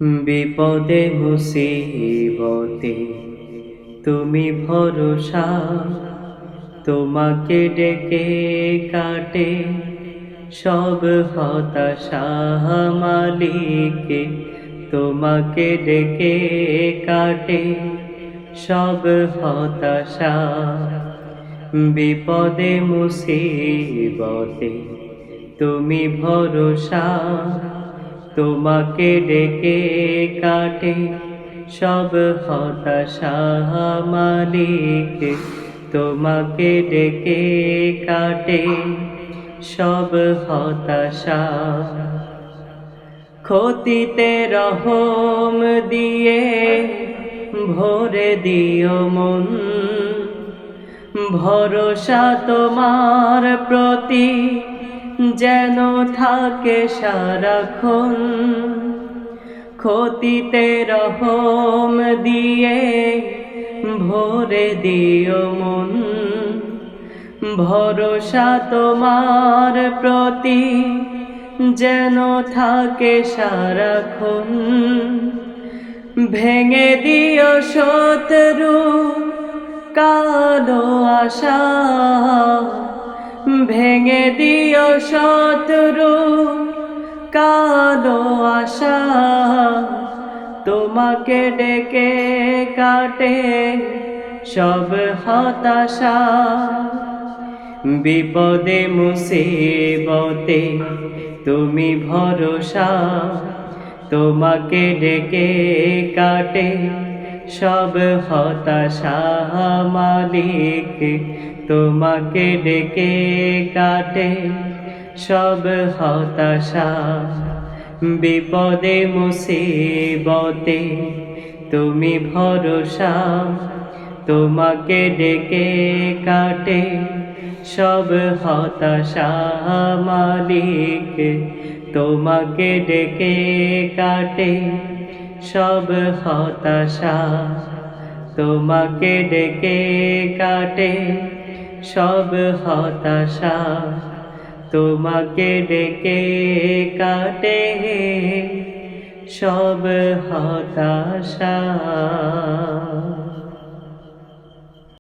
বিপদে মুসিবতে তুমি ভরসা, তোমাকে ডেকে কাটে সব হতাশা। মালিক তোমাকে ডেকে কাটে সব হতাশা। বিপদে মুসিবতে তুমি ভরসা, তোমাকে ডেকে কাটে সব হতাশা। মালিক তোমাকে ডেকে কাটে সব হতাশা। ক্ষতিতে রহম দিয়ে ভরে দিও মন, ভরসা তোমার প্রতি যেন থাকে সারাক্ষণ। ক্ষতিতে রহম দিয়ে ভরে দিও মন, ভরসা তোমার প্রতি যেন থাকে সারাক্ষণ। ভেঙে দিও শত্রু কালো আশা, ভেঙে দিও শত্রু কালো আশা। তোমাকে ডেকে কাটে সব হতাশা। বিপদে মুসিবতে তুমি ভরসা, তোমাকে ডেকে কাটে সব হতাশা। মালিক তোমাকে ডেকে কাটে সব হতাশা। বিপদে মুসিবতে তুমি ভরসা, তোমাকে ডেকে কাটে সব হতাশা। মালিক তোমাকে ডেকে কাটে সব হতাশা। তোমাকে ডেকে কাটে সব হতাশা। তোমাকে ডেকে কাটে সব হতাশা।